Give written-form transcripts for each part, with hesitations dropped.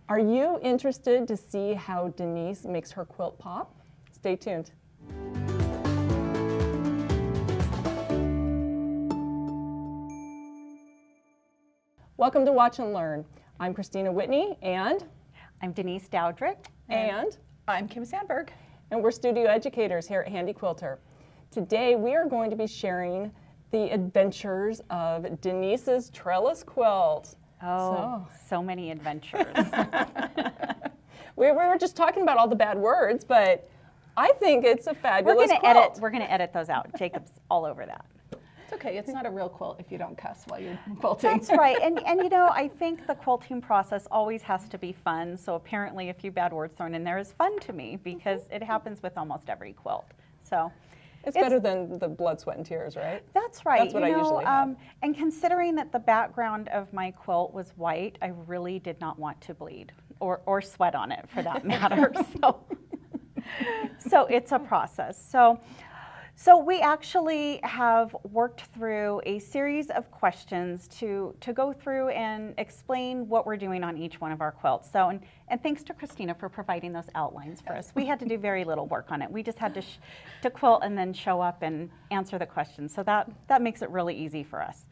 Are you interested to see how Denise makes her quilt pop? Stay tuned. Welcome to Watch and Learn. I'm Kristina Whitney, and I'm Denise Dowdrick. And I'm Kim Sandberg. And we're studio educators here at Handi Quilter. Today we are going to be sharing the adventures of Denise's trellis quilt. Oh, so many adventures. We were just talking about all the bad words, but I think it's a fabulous quilt. We're going to edit those out. Jacob's all over that. It's okay. It's not a real quilt if you don't cuss while you're quilting. That's right. And you know, I think the quilting process always has to be fun. So apparently a few bad words thrown in there is fun to me because it happens with almost every quilt. So it's better than the blood, sweat, and tears, right? That's right. That's what I usually have. And considering that the background of my quilt was white, I really did not want to bleed or sweat on it for that matter. So it's a process. So we actually have worked through a series of questions to go through and explain what we're doing on each one of our quilts. So, and thanks to Kristina for providing those outlines for us. We had to do very little work on it. We just had to quilt and then show up and answer the questions. So that makes it really easy for us.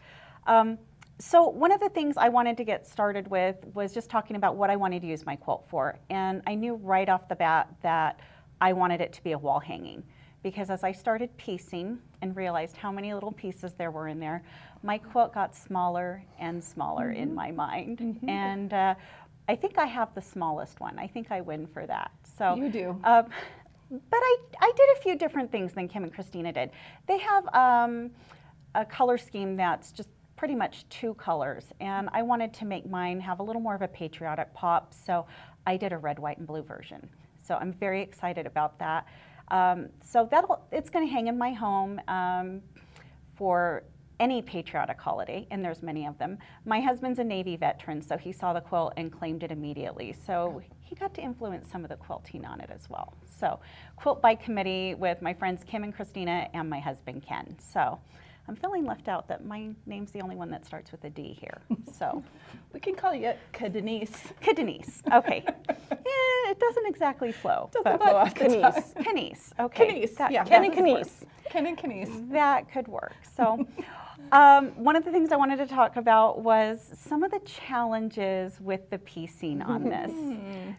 So one of the things I wanted to get started with was just talking about what I wanted to use my quilt for. And I knew right off the bat that I wanted it to be a wall hanging. Because as I started piecing and realized how many little pieces there were in there, my quilt got smaller and smaller in my mind. And I think I have the smallest one. I think I win for that. So you do. But I did a few different things than Kim and Kristina did. They have a color scheme that's just pretty much two colors. And I wanted to make mine have a little more of a patriotic pop. So I did a red, white, and blue version. So I'm very excited about that. So it's going to hang in my home for any patriotic holiday, and there's many of them. My husband's a Navy veteran, so he saw the quilt and claimed it immediately. So he got to influence some of the quilting on it as well. So quilt by committee with my friends Kim and Kristina and my husband Ken. So I'm feeling left out that my name's the only one that starts with a D here. So we can call you Denise. Denise. Okay. It doesn't exactly flow. Doesn't flow off the tongue. Kenise. Okay. Kenise. Yeah. Ken and Kenise. Ken and Kenise. That could work. So one of the things I wanted to talk about was some of the challenges with the piecing on this.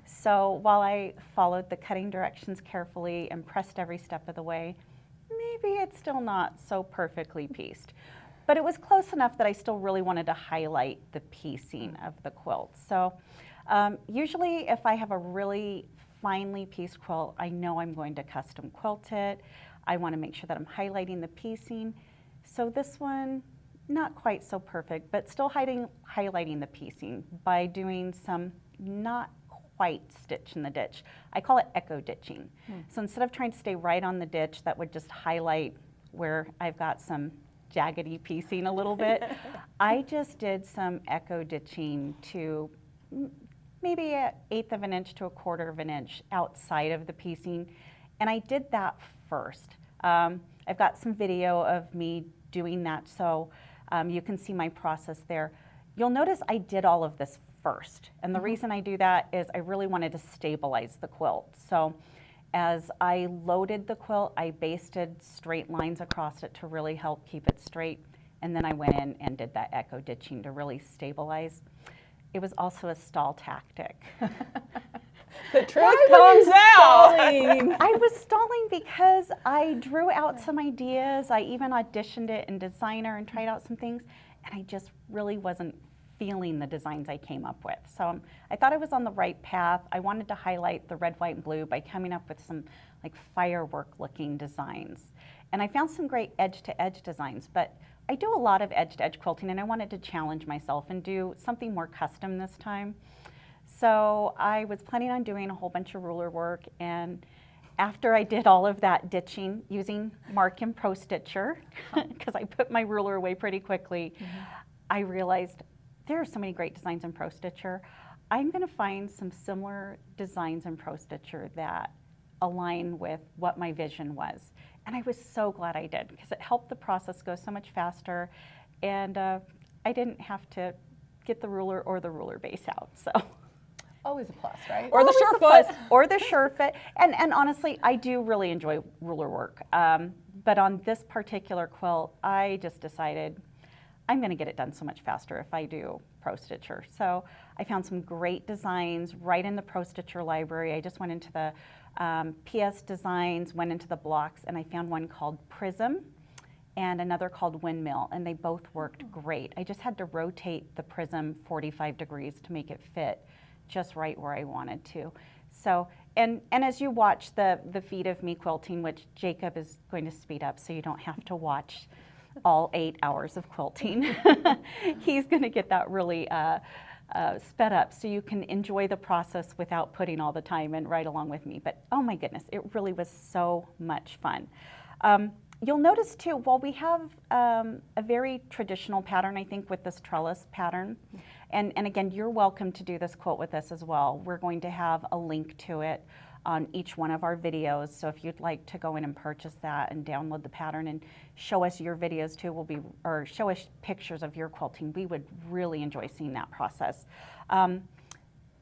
So while I followed the cutting directions carefully and pressed every step of the way, maybe it's still not so perfectly pieced. But it was close enough that I still really wanted to highlight the piecing of the quilt. So usually if I have a really finely pieced quilt, I know I'm going to custom quilt it. I want to make sure that I'm highlighting the piecing. So this one, not quite so perfect, but still highlighting the piecing by doing some not quite stitch in the ditch. I call it echo ditching. So instead of trying to stay right on the ditch, that would just highlight where I've got some jaggedy piecing a little bit. I just did some echo ditching to maybe an 1/8 of an inch to 1/4 of an inch outside of the piecing. And I did that first. I've got some video of me doing that, so you can see my process there. You'll notice I did all of this first. And the reason I do that is I really wanted to stabilize the quilt. So as I loaded the quilt, I basted straight lines across it to really help keep it straight. And then I went in and did that echo ditching to really stabilize. It was also a stall tactic. The truth comes out. I was stalling because I drew out some ideas. I even auditioned it in Designer and tried out some things. And I just really wasn't feeling the designs I came up with. So I thought I was on the right path. I wanted to highlight the red, white, and blue by coming up with some like firework looking designs. And I found some great edge-to-edge designs, but I do a lot of edge-to-edge quilting and I wanted to challenge myself and do something more custom this time. So I was planning on doing a whole bunch of ruler work, and after I did all of that ditching using Mark and Pro Stitcher, because I put my ruler away pretty quickly, I realized there are so many great designs in Pro Stitcher. I'm going to find some similar designs in Pro Stitcher that align with what my vision was. And I was so glad I did, because it helped the process go so much faster, and I didn't have to get the ruler or the ruler base out. So Always a plus, right? Or the Always a sure plus, foot. or the sure fit. And honestly, I do really enjoy ruler work. But on this particular quilt, I just decided I'm going to get it done so much faster if I do Pro Stitcher. So I found some great designs right in the Pro Stitcher library. I just went into the PS Designs, went into the blocks, and I found one called Prism and another called Windmill, and they both worked great. I just had to rotate the Prism 45 degrees to make it fit just right where I wanted to. So, and as you watch the feed of me quilting, which Jacob is going to speed up so you don't have to watch all 8 hours of quilting, he's going to get that really sped up so you can enjoy the process without putting all the time in right along with me. But oh my goodness, it really was so much fun. You'll notice too, while we have a very traditional pattern, I think, with this trellis pattern, and again, you're welcome to do this quilt with us as well. We're going to have a link to it on each one of our videos, so if you'd like to go in and purchase that and download the pattern and show us your videos too, or show us pictures of your quilting, we would really enjoy seeing that process.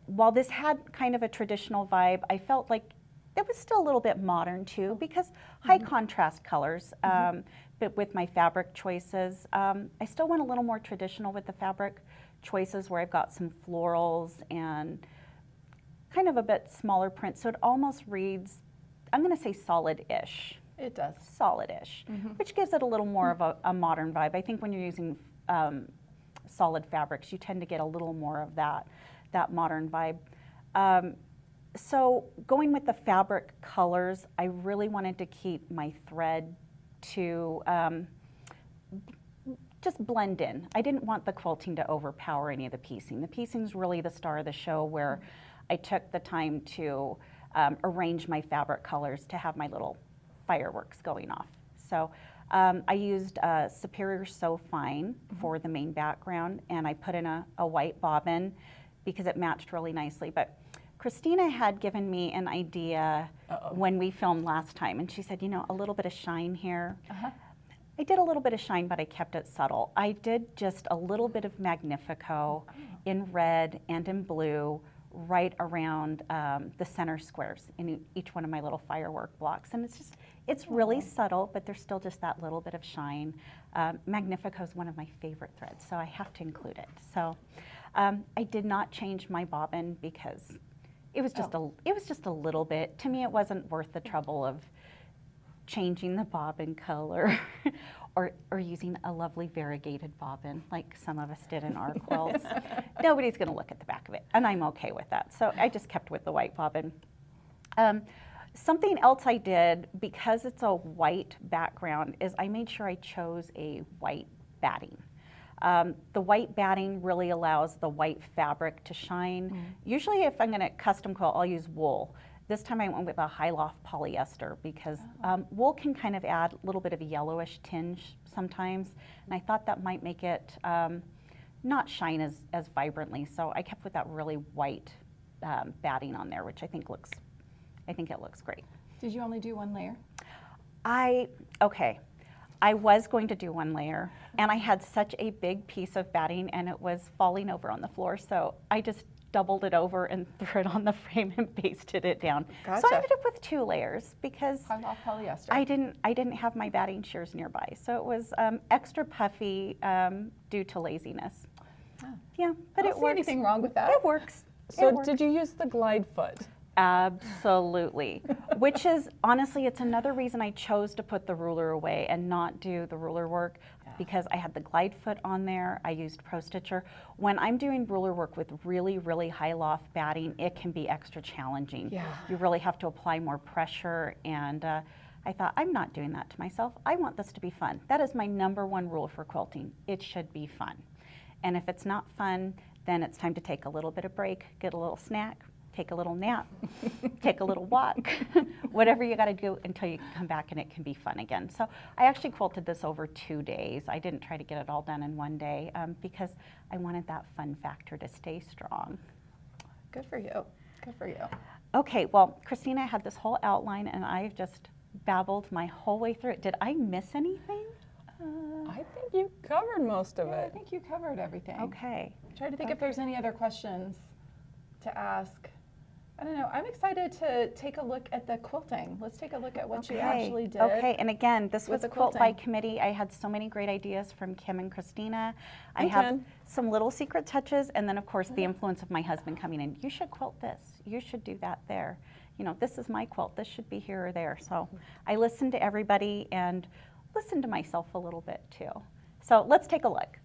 While this had kind of a traditional vibe, I felt like it was still a little bit modern too, because high contrast colors, but with my fabric choices. I still went a little more traditional with the fabric choices where I've got some florals and kind of a bit smaller print, so it almost reads, I'm gonna say solid-ish. It does. Solid-ish, which gives it a little more of a modern vibe. I think when you're using solid fabrics, you tend to get a little more of that modern vibe. So going with the fabric colors, I really wanted to keep my thread to just blend in. I didn't want the quilting to overpower any of the piecing. The piecing's really the star of the show, where I took the time to arrange my fabric colors to have my little fireworks going off. So I used Superior So Fine for the main background, and I put in a white bobbin because it matched really nicely. But Kristina had given me an idea when we filmed last time, and she said, you know, a little bit of shine here. I did a little bit of shine, but I kept it subtle. I did just a little bit of Magnifico in red and in blue right around the center squares in each one of my little firework blocks. And it's really subtle, but there's still just that little bit of shine. Magnifico is one of my favorite threads, so I have to include it. So I did not change my bobbin because it was just a little bit. To me, it wasn't worth the trouble of changing the bobbin color or using a lovely variegated bobbin like some of us did in our quilts. Nobody's going to look at the back of it, and I'm okay with that. So I just kept with the white bobbin. Something else I did, because it's a white background, is I made sure I chose a white batting. The white batting really allows the white fabric to shine. Usually if I'm going to custom quilt, I'll use wool. This time I went with a high loft polyester because wool can kind of add a little bit of a yellowish tinge sometimes, and I thought that might make it not shine as vibrantly. So I kept with that really white batting on there, which I think it looks great. Did you only do one layer? Okay. I was going to do one layer, and I had such a big piece of batting, and it was falling over on the floor, so I just doubled it over and threw it on the frame and pasted it down. Gotcha. So I ended up with 2 layers because High loft polyester. I didn't have my batting shears nearby, so it was extra puffy due to laziness. Yeah, but I it don't see works. anything wrong with that. It works. So It works. did you use the glide foot? Absolutely. Which is, honestly, it's another reason I chose to put the ruler away and not do the ruler work, because I had the glide foot on there. I used Pro Stitcher. When I'm doing ruler work with really, really high loft batting, it can be extra challenging. Yeah. You really have to apply more pressure, and I thought, I'm not doing that to myself. I want this to be fun. That is my #1 rule for quilting. It should be fun. And if it's not fun, then it's time to take a little bit of break, get a little snack, take a little nap, take a little walk, whatever you got to do until you come back and it can be fun again. So I actually quilted this over 2 days. I didn't try to get it all done in one day because I wanted that fun factor to stay strong. Good for you. Good for you. Okay, well, Kristina had this whole outline, and I've just babbled my whole way through it. Did I miss anything? I think you covered most of Yeah, I it. think you covered everything. Okay. Try to think if there's any other questions to ask, I don't know, I'm excited to take a look at the quilting. Let's take a look at what you actually did. Okay, and again, this was the quilt by quilting. committee. I had so many great ideas from Kim and Kristina. I And have Ken. some little secret touches, and then of course the influence of my husband coming in. You should quilt this. You should do that there. You know, this is my quilt. This should be here or there. So I listened to everybody and listened to myself a little bit too. So let's take a look.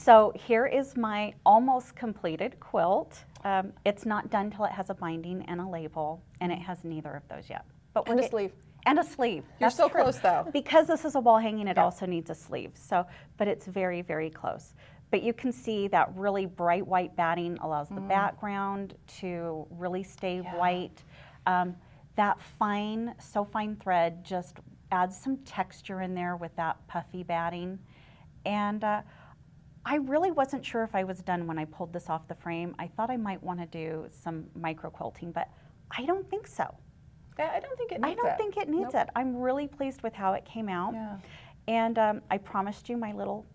So here is my almost completed quilt. It's not done till it has a binding and a label, and it has neither of those yet. But And a sleeve. And a sleeve. You're That's so true. close, though. Because this is a wall hanging, it also needs a sleeve. So, but it's very, very close. But you can see that really bright white batting allows the background to really stay white. That fine, so fine thread just adds some texture in there with that puffy batting. And I really wasn't sure if I was done when I pulled this off the frame. I thought I might want to do some micro quilting, but I don't think so. I don't think it needs I don't think it needs it. I'm really pleased with how it came out. Yeah. And I promised you my little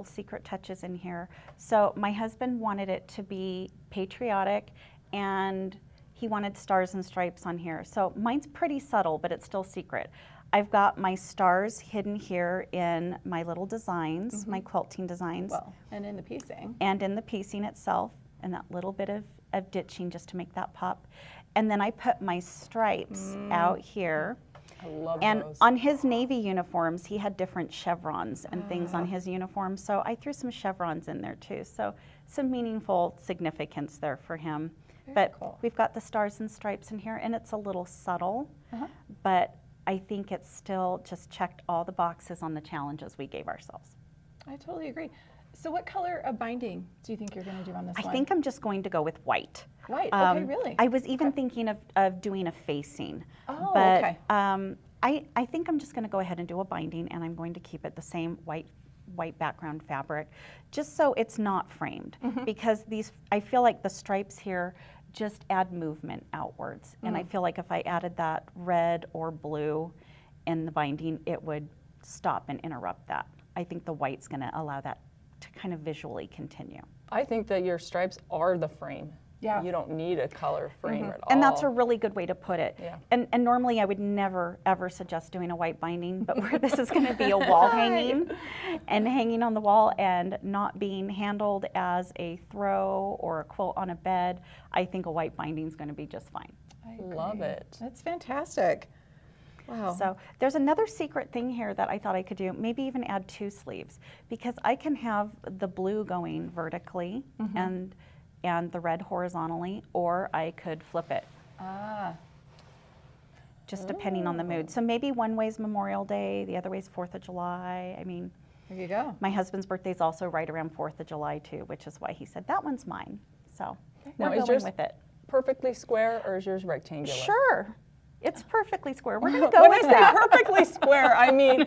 secret touches in here. So my husband wanted it to be patriotic, and he wanted stars and stripes on here. So mine's pretty subtle, but it's still secret. I've got my stars hidden here in my little designs, my quilting designs. Well, and in the piecing. And in the piecing itself, and that little bit of ditching just to make that pop. And then I put my stripes out here. I love And those. on his Navy uniforms, he had different chevrons and things on his uniform. So I threw some chevrons in there too. So some meaningful significance there for him. But cool. we've got the stars and stripes in here, and it's a little subtle, but I think it still just checked all the boxes on the challenges we gave ourselves. I totally agree. So what color of binding do you think you're going to do on this one? I think I'm just going to go with white. White, okay, really? I was even thinking of doing a facing. Oh, but, okay. I think I'm just going to go ahead and do a binding, and I'm going to keep it the same white background fabric, just so it's not framed. Because I feel like the stripes here just add movement outwards. And I feel like if I added that red or blue in the binding, it would stop and interrupt that. I think the white's going to allow that to kind of visually continue. I think that your stripes are the frame. Yeah. You don't need a color frame at all. And that's a really good way to put it. Yeah. And normally I would never, ever suggest doing a white binding, but where this is going to be a wall hanging and hanging on the wall and not being handled as a throw or a quilt on a bed, I think a white binding is going to be just fine. I Love agree. it. That's fantastic. Wow. So there's another secret thing here that I thought I could do, maybe even add 2 sleeves, because I can have the blue going vertically and the red horizontally, or I could flip it. Just depending on the mood. So maybe one way's Memorial Day, the other way's 4th of July. I mean, There you go. my husband's birthday is also right around 4th of July too, which is why he said that one's mine. So Now, we're is going yours with it. perfectly square, or is yours rectangular? Sure, it's perfectly square. We're gonna go When I with say that. perfectly square, I mean,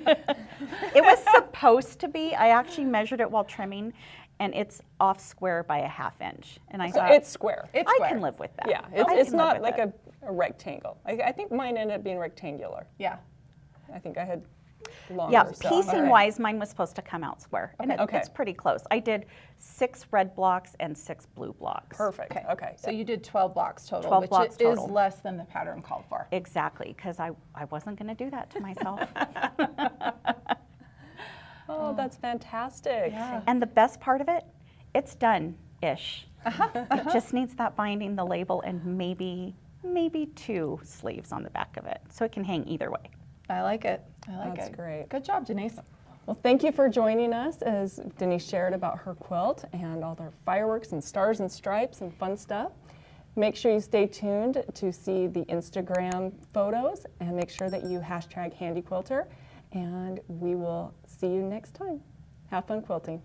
It was supposed to be. I actually measured it while trimming, and it's off square by a ½ inch. And I so thought, it's square. It's I square. can live with that. Yeah, I it's can live not with like it. a rectangle. I think mine ended up being rectangular. Yeah. I think I had longer. Yeah, so- piecing wise, mine was supposed to come out square. And Okay. it's pretty close. I did 6 red blocks and 6 blue blocks. Perfect. Okay. So you did 12 blocks total, 12 which blocks is total. less than the pattern called for. Exactly, because I wasn't going to do that to myself. Oh, that's fantastic. Yeah. And the best part of it, it's done-ish. It just needs that binding, the label, and maybe 2 sleeves on the back of it. So it can hang either way. I like it. I like That's it. great. Good job, Denise. Well, thank you for joining us as Denise shared about her quilt and all their fireworks and stars and stripes and fun stuff. Make sure you stay tuned to see the Instagram photos, and make sure that you #Handi Quilter, and we will see you next time. Have fun quilting.